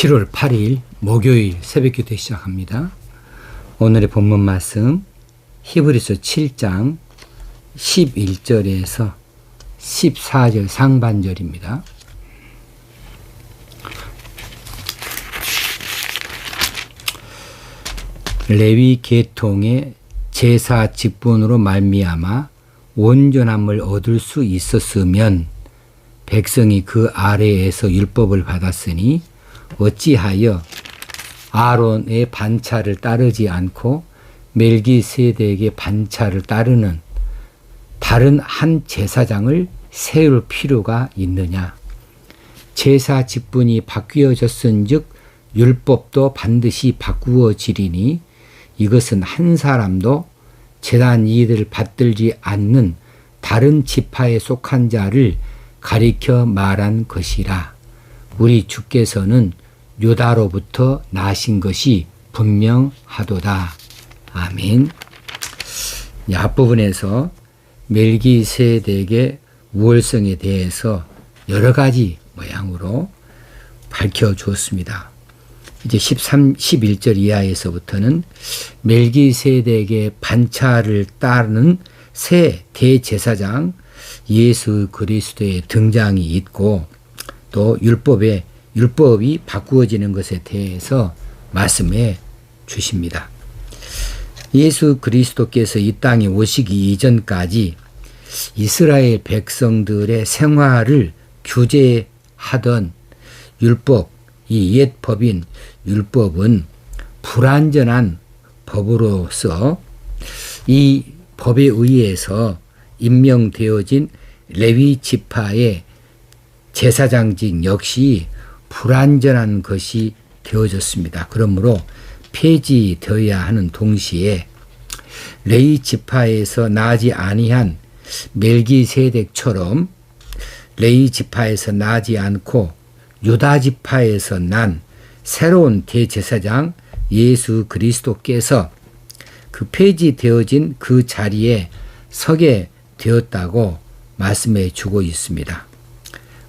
7월 8일 목요일 새벽기도 시작합니다. 오늘의 본문 말씀 히브리서 7장 11절에서 14절 상반절입니다. 레위 계통의 제사 직분으로 말미암아 온전함을 얻을 수 있었으면 백성이 그 아래에서 율법을 받았으니 어찌하여 아론의 반차를 따르지 않고 멜기세덱의 반차를 따르는 다른 한 제사장을 세울 필요가 있느냐. 제사 직분이 바뀌어졌은즉 율법도 반드시 바꾸어지리니 이것은 한 사람도 제단 이들을 받들지 않는 다른 지파에 속한 자를 가리켜 말한 것이라. 우리 주께서는 유다로부터 나신 것이 분명하도다. 아멘. 앞부분에서 멜기세덱의 우월성에 대해서 여러 가지 모양으로 밝혀주었습니다. 이제 11절 이하에서부터는 멜기세덱의 반차를 따르는 새 대제사장 예수 그리스도의 등장이 있고 또 율법이 바꾸어지는 것에 대해서 말씀해 주십니다. 예수 그리스도께서 이 땅에 오시기 이전까지 이스라엘 백성들의 생활을 규제하던 율법, 이 옛 법인 율법은 불완전한 법으로서 이 법에 의해서 임명되어진 레위 지파의 제사장직 역시 불완전한 것이 되어졌습니다. 그러므로 폐지되어야 하는 동시에 레위 지파에서 나지 아니한 멜기세덱처럼 레위 지파에서 나지 않고 유다 지파에서 난 새로운 대제사장 예수 그리스도께서 그 폐지되어진 그 자리에 서게 되었다고 말씀해 주고 있습니다.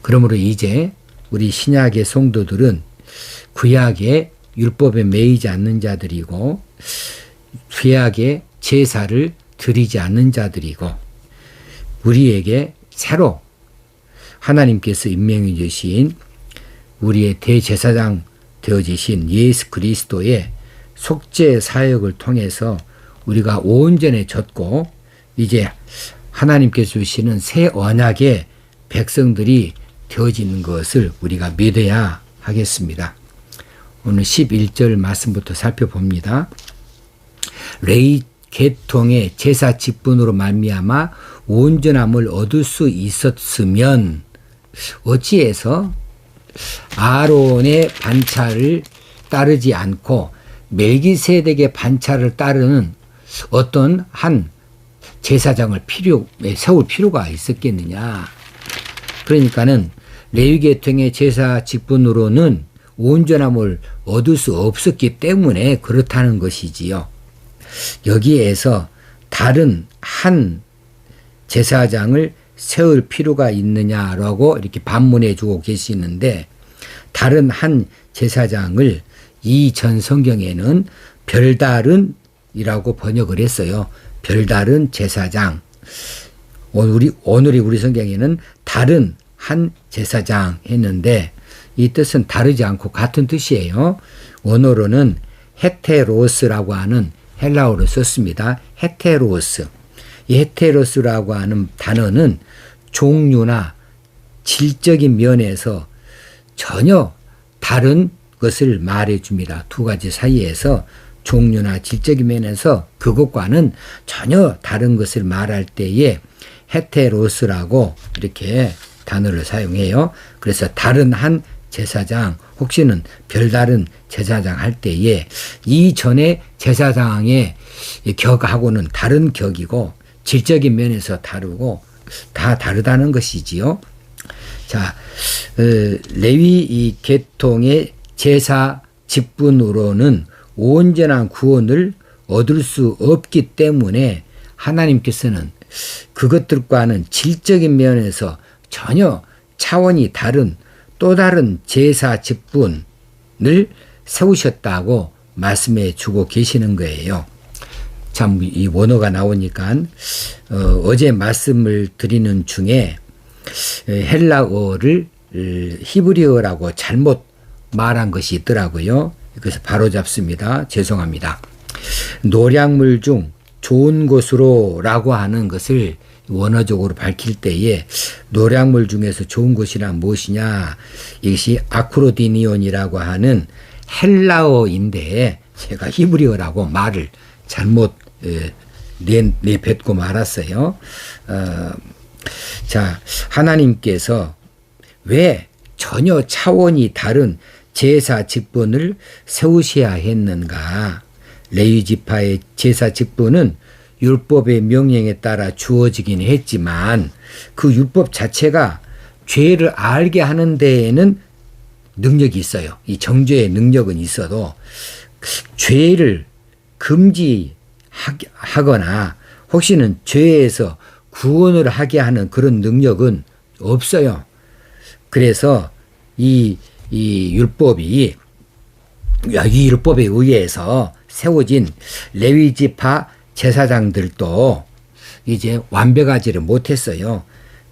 그러므로 이제 우리 신약의 성도들은 구약의 율법에 매이지 않는 자들이고 구약의 제사를 드리지 않는 자들이고 우리에게 새로 하나님께서 임명해 주신 우리의 대제사장 되어지신 예수 그리스도의 속죄 사역을 통해서 우리가 온전해졌고 이제 하나님께서 주시는 새 언약의 백성들이 되어지는 것을 우리가 믿어야 하겠습니다. 오늘 11절 말씀부터 살펴봅니다. 레위 계통의 제사 직분으로 말미암아 온전함을 얻을 수 있었으면 어찌해서 아론의 반차를 따르지 않고 멜기세덱의 반차를 따르는 어떤 한 제사장을 세울 필요가 있었겠느냐. 그러니까는 레위 계통의 제사 직분으로는 온전함을 얻을 수 없었기 때문에 그렇다는 것이지요. 여기에서 다른 한 제사장을 세울 필요가 있느냐라고 이렇게 반문해 주고 계시는데 다른 한 제사장을 이전 성경에는 별다른이라고 번역을 했어요. 별다른 제사장. 오늘의 우리 성경에는 다른 한 제사장 했는데 이 뜻은 다르지 않고 같은 뜻이에요. 원어로는 헤테로스라고 하는 헬라어를 썼습니다. 헤테로스. 이 헤테로스라고 하는 단어는 종류나 질적인 면에서 전혀 다른 것을 말해줍니다. 두 가지 사이에서 종류나 질적인 면에서 그것과는 전혀 다른 것을 말할 때에 헤테로스라고 이렇게 단어를 사용해요. 그래서 다른 한 제사장 혹시는 별다른 제사장 할 때에 이전의 제사장의 격하고는 다른 격이고 질적인 면에서 다르고 다 다르다는 것이지요. 자, 레위 이 계통의 제사 직분으로는 온전한 구원을 얻을 수 없기 때문에 하나님께서는 그것들과는 질적인 면에서 전혀 차원이 다른 또 다른 제사 직분을 세우셨다고 말씀해 주고 계시는 거예요. 참 이 원어가 나오니까 어제 말씀을 드리는 중에 헬라어를 히브리어라고 잘못 말한 것이 있더라고요. 그래서 바로 잡습니다. 죄송합니다. 노량물 중 좋은 곳으로 라고 하는 것을 원어적으로 밝힐 때에 노량물 중에서 좋은 곳이란 무엇이냐, 이것이 아크로디니온이라고 하는 헬라어인데 제가 히브리어라고 말을 잘못 내뱉고 말았어요. 자, 하나님께서 왜 전혀 차원이 다른 제사 직분을 세우셔야 했는가? 레위 지파의 제사 직분은 율법의 명령에 따라 주어지긴 했지만 그 율법 자체가 죄를 알게 하는 데에는 능력이 있어요. 이 정죄의 능력은 있어도 죄를 금지하거나 혹시는 죄에서 구원을 하게 하는 그런 능력은 없어요. 그래서 이 율법에 의해서 세워진 레위 지파 제사장들도 이제 완벽하지를 못했어요.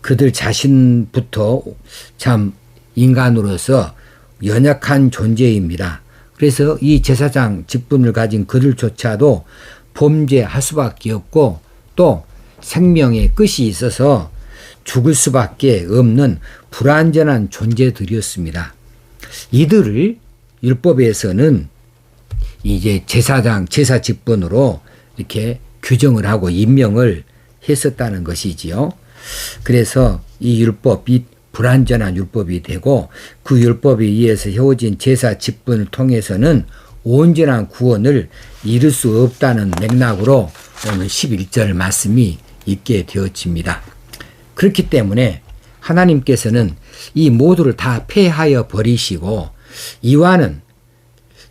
그들 자신부터 참 인간으로서 연약한 존재입니다. 그래서 이 제사장 직분을 가진 그들조차도 범죄할 수밖에 없고 또 생명의 끝이 있어서 죽을 수밖에 없는 불완전한 존재들이었습니다. 이들을 율법에서는 이제 제사 직분으로 이렇게 규정을 하고 임명을 했었다는 것이지요. 그래서 이 율법이 불완전한 율법이 되고 그 율법에 의해서 세워진 제사 직분을 통해서는 온전한 구원을 이룰 수 없다는 맥락으로 오늘 11절 말씀이 있게 되어집니다. 그렇기 때문에 하나님께서는 이 모두를 다 폐하여 버리시고 이와는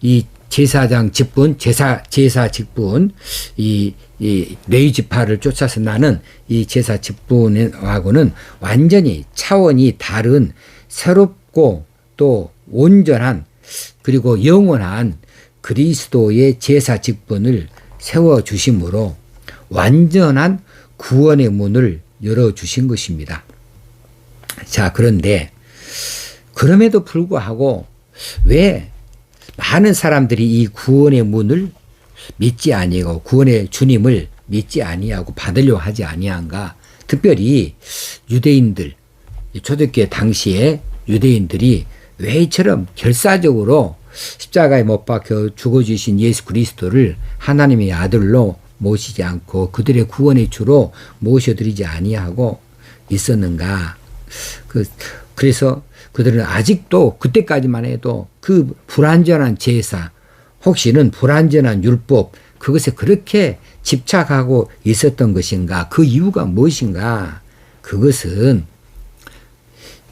이 제사장 직분, 제사 직분, 이 레위 지파를 쫓아서 나는 이 제사 직분하고는 완전히 차원이 다른 새롭고 또 온전한 그리고 영원한 그리스도의 제사 직분을 세워주심으로 완전한 구원의 문을 열어주신 것입니다. 자, 그런데 그럼에도 불구하고 왜 많은 사람들이 이 구원의 문을 믿지 아니하고 구원의 주님을 믿지 아니하고 받으려고 하지 아니한가? 특별히 유대인들, 초대교회 당시에 유대인들이 왜 이처럼 결사적으로 십자가에 못 박혀 죽어주신 예수 그리스도를 하나님의 아들로 모시지 않고 그들의 구원의 주로 모셔드리지 아니하고 있었는가? 그래서 그들은 아직도 그때까지만 해도 그 불완전한 제사, 혹시는 불완전한 율법, 그것에 그렇게 집착하고 있었던 것인가? 그 이유가 무엇인가? 그것은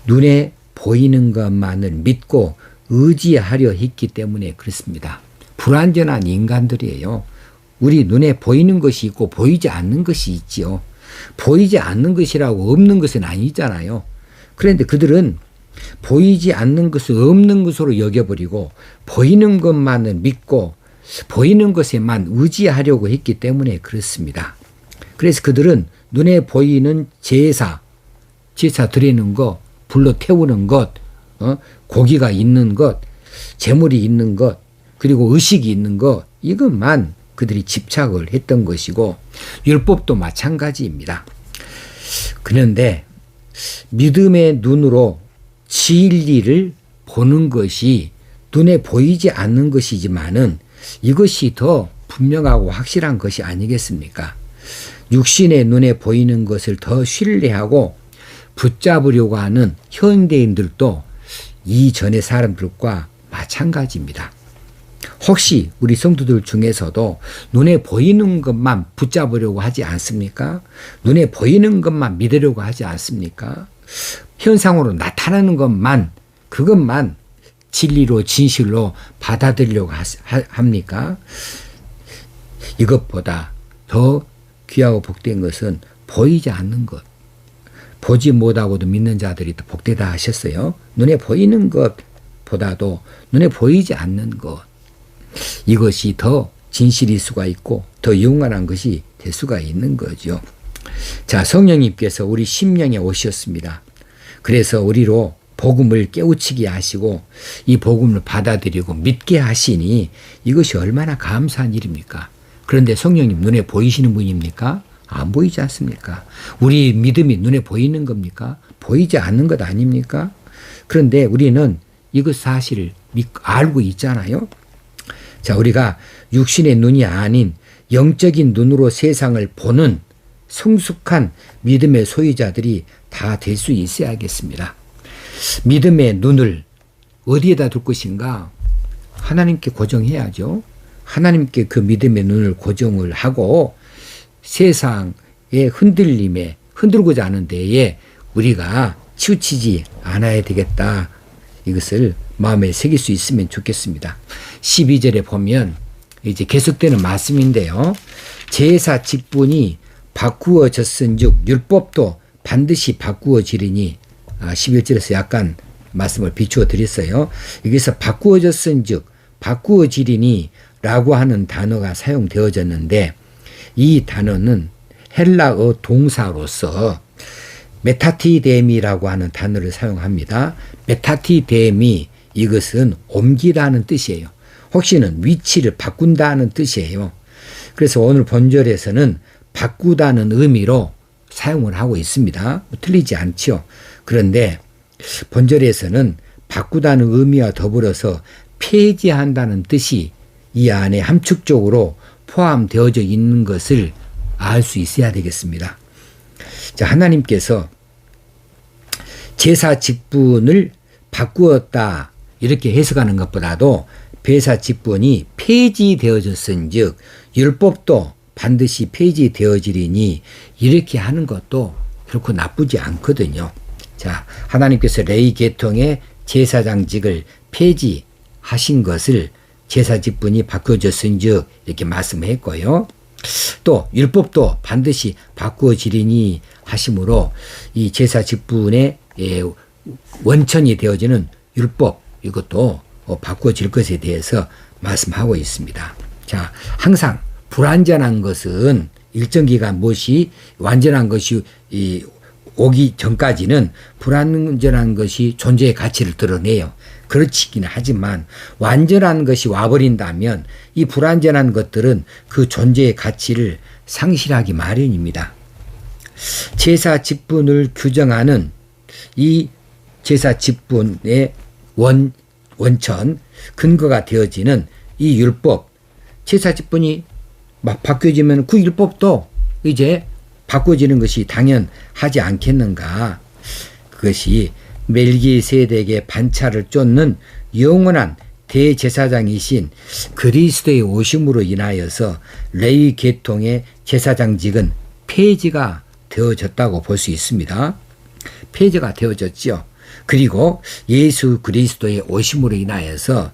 눈에 보이는 것만을 믿고 의지하려 했기 때문에 그렇습니다. 불완전한 인간들이에요. 우리 눈에 보이는 것이 있고 보이지 않는 것이 있지요. 보이지 않는 것이라고 없는 것은 아니잖아요. 그런데 그들은 보이지 않는 것을 없는 것으로 여겨버리고 보이는 것만을 믿고 보이는 것에만 의지하려고 했기 때문에 그렇습니다. 그래서 그들은 눈에 보이는 제사 드리는 것, 불로 태우는 것, 고기가 있는 것, 재물이 있는 것, 그리고 의식이 있는 것, 이것만 그들이 집착을 했던 것이고 율법도 마찬가지입니다. 그런데 믿음의 눈으로 진리를 보는 것이 눈에 보이지 않는 것이지만은 이것이 더 분명하고 확실한 것이 아니겠습니까? 육신의 눈에 보이는 것을 더 신뢰하고 붙잡으려고 하는 현대인들도 이전의 사람들과 마찬가지입니다. 혹시 우리 성도들 중에서도 눈에 보이는 것만 붙잡으려고 하지 않습니까? 눈에 보이는 것만 믿으려고 하지 않습니까? 현상으로 나타나는 것만, 그것만 진리로 진실로 받아들이려고 합니까? 이것보다 더 귀하고 복된 것은 보이지 않는 것. 보지 못하고도 믿는 자들이 더 복되다 하셨어요. 눈에 보이는 것 것보다도 눈에 보이지 않는 것, 이것이 더 진실일 수가 있고 더 영원한 것이 될 수가 있는 거죠. 자, 성령님께서 우리 심령에 오셨습니다. 그래서 우리로 복음을 깨우치게 하시고 이 복음을 받아들이고 믿게 하시니 이것이 얼마나 감사한 일입니까? 그런데 성령님 눈에 보이시는 분입니까? 안 보이지 않습니까? 우리 믿음이 눈에 보이는 겁니까? 보이지 않는 것 아닙니까? 그런데 우리는 이것 사실을 알고 있잖아요. 자, 우리가 육신의 눈이 아닌 영적인 눈으로 세상을 보는 성숙한 믿음의 소유자들이 다 될 수 있어야겠습니다. 믿음의 눈을 어디에다 둘 것인가? 하나님께 고정해야죠. 하나님께 그 믿음의 눈을 고정을 하고 세상의 흔들림에 흔들고자 하는 데에 우리가 치우치지 않아야 되겠다. 이것을 마음에 새길 수 있으면 좋겠습니다. 12절에 보면 이제 계속되는 말씀인데요. 제사 직분이 바꾸어졌은즉 율법도 반드시 바꾸어지리니 11절에서 약간 말씀을 비추어 드렸어요. 여기서 바꾸어졌은즉 바꾸어지리니 라고 하는 단어가 사용되어졌는데 이 단어는 헬라어 동사로서 메타티데미라고 하는 단어를 사용합니다. 메타티데미, 이것은 옮기다는 뜻이에요. 혹시는 위치를 바꾼다는 뜻이에요. 그래서 오늘 본절에서는 바꾸다는 의미로 사용을 하고 있습니다. 틀리지 않죠. 그런데 본절에서는 바꾸다는 의미와 더불어서 폐지한다는 뜻이 이 안에 함축적으로 포함되어져 있는 것을 알 수 있어야 되겠습니다. 자, 하나님께서 제사 직분을 바꾸었다 이렇게 해석하는 것보다도 제사 직분이 폐지되어졌은즉 율법도 반드시 폐지되어지리니 이렇게 하는 것도 결코 나쁘지 않거든요. 자, 하나님께서 레위 계통의 제사장직을 폐지하신 것을 제사 직분이 바꾸어졌은즉 이렇게 말씀했고요. 또 율법도 반드시 바꾸어지리니 하심으로 이 제사 직분의 원천이 되어지는 율법, 이것도 바꾸어질 것에 대해서 말씀하고 있습니다. 자, 항상 불완전한 것은 일정 기간 무엇이 완전한 것이 오기 전까지는 불완전한 것이 존재의 가치를 드러내요. 그렇지긴 하지만 완전한 것이 와버린다면 이 불완전한 것들은 그 존재의 가치를 상실하기 마련입니다. 제사 직분을 규정하는 이 제사 직분의 원천, 근거가 되어지는 이 율법, 제사 직분이 막 바뀌어지면 그 율법도 이제 바꿔지는 것이 당연하지 않겠는가. 그것이 멜기세덱의 반차를 쫓는 영원한 대제사장이신 그리스도의 오심으로 인하여서 레위 계통의 제사장직은 폐지가 되어졌다고 볼 수 있습니다. 폐지가 되어졌죠. 그리고 예수 그리스도의 오심으로 인하여서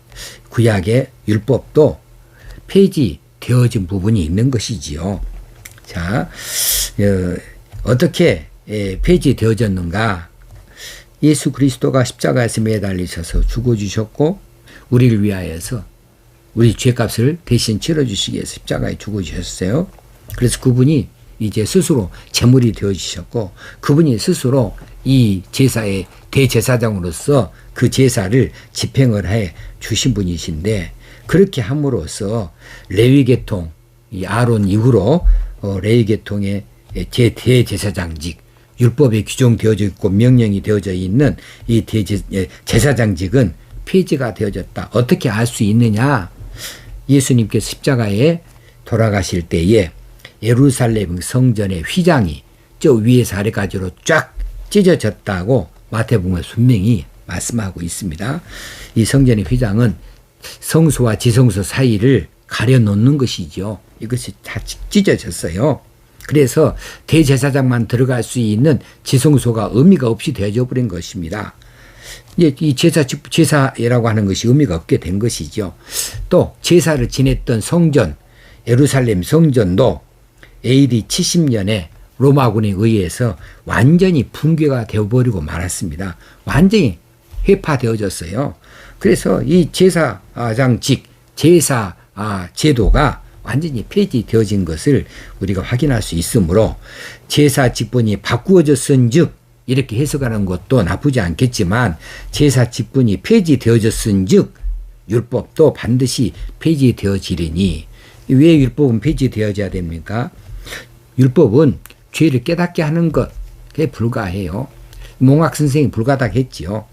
구약의 율법도 폐지되어진 부분이 있는 것이지요. 자, 어떻게 폐지되어졌는가? 예수 그리스도가 십자가에서 매달리셔서 죽어주셨고 우리를 위하여서 우리 죄값을 대신 치러주시기 위해서 십자가에 죽어주셨어요. 그래서 그분이 이제 스스로 제물이 되어주셨고 그분이 스스로 이 제사의 대제사장으로서 그 제사를 집행을 해 주신 분이신데 그렇게 함으로써 레위계통, 이 아론 이후로 레위계통의 대제사장직, 율법에 규정되어져 있고 명령이 되어져 있는 이 제사장직은 폐지가 되어졌다. 어떻게 알 수 있느냐? 예수님께서 십자가에 돌아가실 때에 예루살렘 성전의 휘장이 저 위에서 아래까지로 쫙 찢어졌다고 마태복음에서 분명히 말씀하고 있습니다. 이 성전의 휘장은 성소와 지성소 사이를 가려놓는 것이죠. 이것이 다 찢어졌어요. 그래서 대제사장만 들어갈 수 있는 지성소가 의미가 없이 되어져 버린 것입니다. 이 제사라고 하는 것이 의미가 없게 된 것이죠. 또 제사를 지냈던 성전, 예루살렘 성전도 AD 70년에 로마군에 의해서 완전히 붕괴가 되어버리고 말았습니다. 완전히 회파되어졌어요. 그래서 이 제사장직 제사 제도가 완전히 폐지되어진 것을 우리가 확인할 수 있으므로 제사 직분이 바꾸어졌은즉 이렇게 해석하는 것도 나쁘지 않겠지만 제사 직분이 폐지되어졌은즉 율법도 반드시 폐지되어지리니 왜 율법은 폐지되어져야 됩니까? 율법은 죄를 깨닫게 하는 것에 불과해요. 몽학 선생이 불가닥했지요.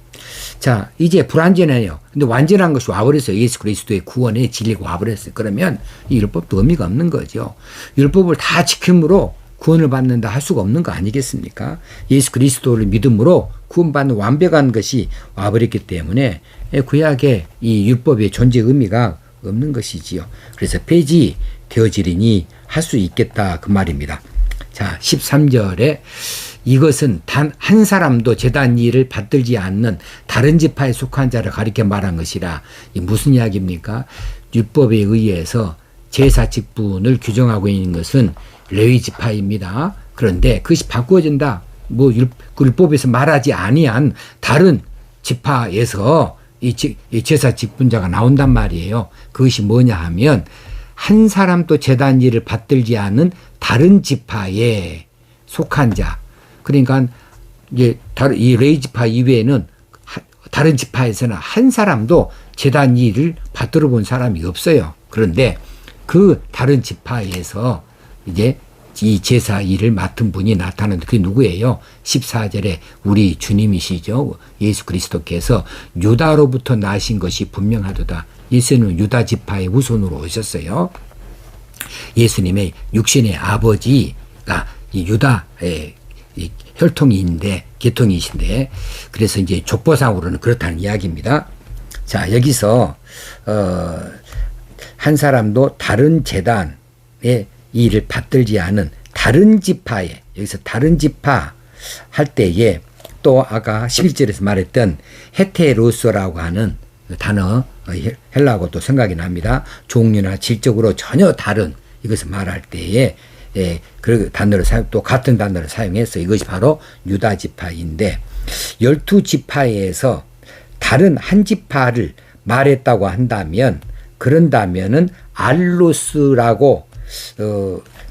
자, 이제 불완전해요. 근데 완전한 것이 와버렸어요. 예수 그리스도의 구원의 진리가 와버렸어요. 그러면 이 율법도 의미가 없는 거죠. 율법을 다 지킴으로 구원을 받는다 할 수가 없는 거 아니겠습니까? 예수 그리스도를 믿음으로 구원받는 완벽한 것이 와버렸기 때문에 구약의 이 율법의 존재 의미가 없는 것이지요. 그래서 폐지되어지리니 할 수 있겠다 그 말입니다. 자, 13절에 이것은 단 한 사람도 제단 일을 받들지 않는 다른 지파에 속한 자를 가리켜 말한 것이라. 이 무슨 이야기입니까? 율법에 의해서 제사 직분을 규정하고 있는 것은 레위 지파입니다. 그런데 그것이 바꾸어진다. 뭐 율법에서 말하지 아니한 다른 지파에서 이 제사 직분자가 나온단 말이에요. 그것이 뭐냐 하면 한 사람도 제단 일을 받들지 않은 다른 지파에 속한 자. 그러니까 이제 이 레위 지파 이외에는 다른 지파에서는 한 사람도 제단 일을 받들어 본 사람이 없어요. 그런데 그 다른 지파에서 이제 이 제사 일을 맡은 분이 나타나는데 그게 누구예요? 14절에 우리 주님이시죠. 예수 그리스도께서 유다로부터 나신 것이 분명하도다. 예수는 유다 지파의 후손으로 오셨어요. 예수님의 육신의 아버지가 이 유다의 이 혈통인데 계통이신데 그래서 이제 족보상으로는 그렇다는 이야기입니다. 자, 여기서 한 사람도 다른 제단의 일을 받들지 않은 다른 지파에 여기서 다른 지파 할 때에 또 아까 11절에서 말했던 헤테로스라고 하는 단어 헬라어도 생각이 납니다. 종류나 질적으로 전혀 다른 이것을 말할 때에 그 단어를 또 같은 단어를 사용해서 이것이 바로 유다 지파인데 12지파에서 다른 한 지파를 말했다고 한다면 그런다면은 알로스라고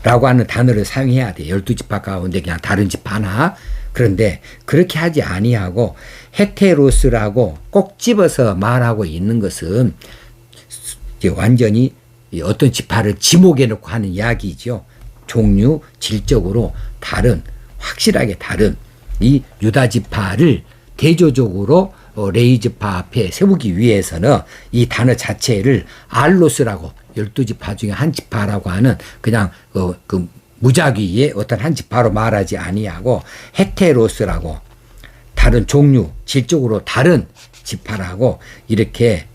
라고 하는 단어를 사용해야 돼요. 12지파 가운데 그냥 다른 지파 하나. 그런데 그렇게 하지 아니하고 헤테로스라고 꼭 집어서 말하고 있는 것은 이제 완전히 어떤 지파를 지목해 놓고 하는 이야기죠. 종류, 질적으로 다른, 확실하게 다른 이 유다 지파를 대조적으로 레위 지파 앞에 세우기 위해서는 이 단어 자체를 알로스라고 12지파 중에 한 지파라고 하는 그냥 그 무작위의 어떤 한 지파로 말하지 아니하고 헤테로스라고 다른 종류, 질적으로 다른 지파라고 이렇게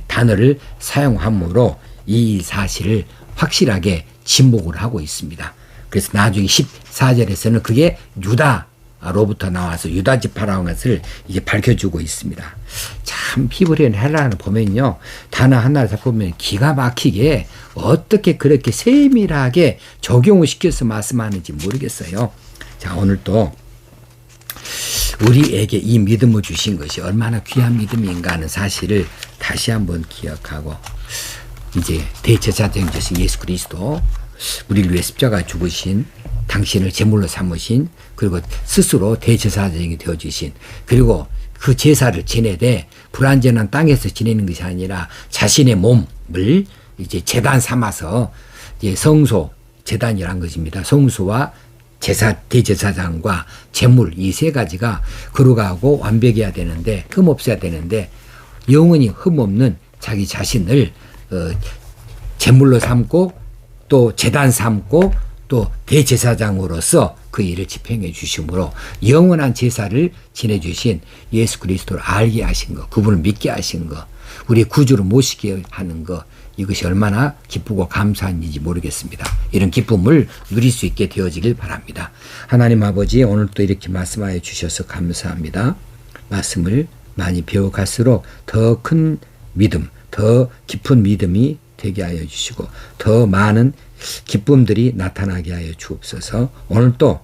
단어를 사용함으로 이 사실을 확실하게 지목을 하고 있습니다. 그래서 나중에 14절에서는 그게 유다로부터 나와서 유다 지파라는 것을 이게 밝혀주고 있습니다. 참 히브리어는 헬라어를 보면요. 단어 하나를 다 보면 기가 막히게 어떻게 그렇게 세밀하게 적용을 시켜서 말씀하는지 모르겠어요. 자, 오늘 또 우리에게 이 믿음을 주신 것이 얼마나 귀한 믿음인가 하는 사실을 다시 한번 기억하고 이제 대제사장이 되신 예수 그리스도 우리를 위해 십자가에 죽으신 당신을 제물로 삼으신 그리고 스스로 대제사장이 되어주신 그리고 그 제사를 지내되 불완전한 땅에서 지내는 것이 아니라 자신의 몸을 이제 제단 삼아서 이제 성소 제단이란 것입니다. 성소와 대제사장과 제물 이 세 가지가 거룩하고 완벽해야 되는데 흠 없어야 되는데 영원히 흠 없는 자기 자신을 제물로 삼고 또 제단 삼고 또 대제사장으로서 그 일을 집행해 주심으로 영원한 제사를 지내주신 예수 그리스도를 알게 하신 것, 그분을 믿게 하신 것, 우리 구주로 모시게 하는 것, 이것이 얼마나 기쁘고 감사한 일인지 모르겠습니다. 이런 기쁨을 누릴 수 있게 되어지길 바랍니다. 하나님 아버지, 오늘 또 이렇게 말씀하여 주셔서 감사합니다. 말씀을 많이 배워갈수록 더 큰 믿음, 더 깊은 믿음이 되게 하여 주시고 더 많은 기쁨들이 나타나게 하여 주옵소서. 오늘 또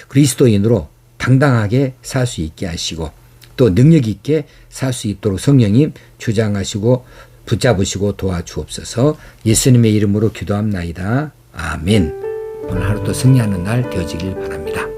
그리스도인으로 당당하게 살 수 있게 하시고 또 능력 있게 살 수 있도록 성령님 주장하시고 붙잡으시고 도와주옵소서. 예수님의 이름으로 기도합나이다. 아멘. 오늘 하루도 승리하는 날 되어지길 바랍니다.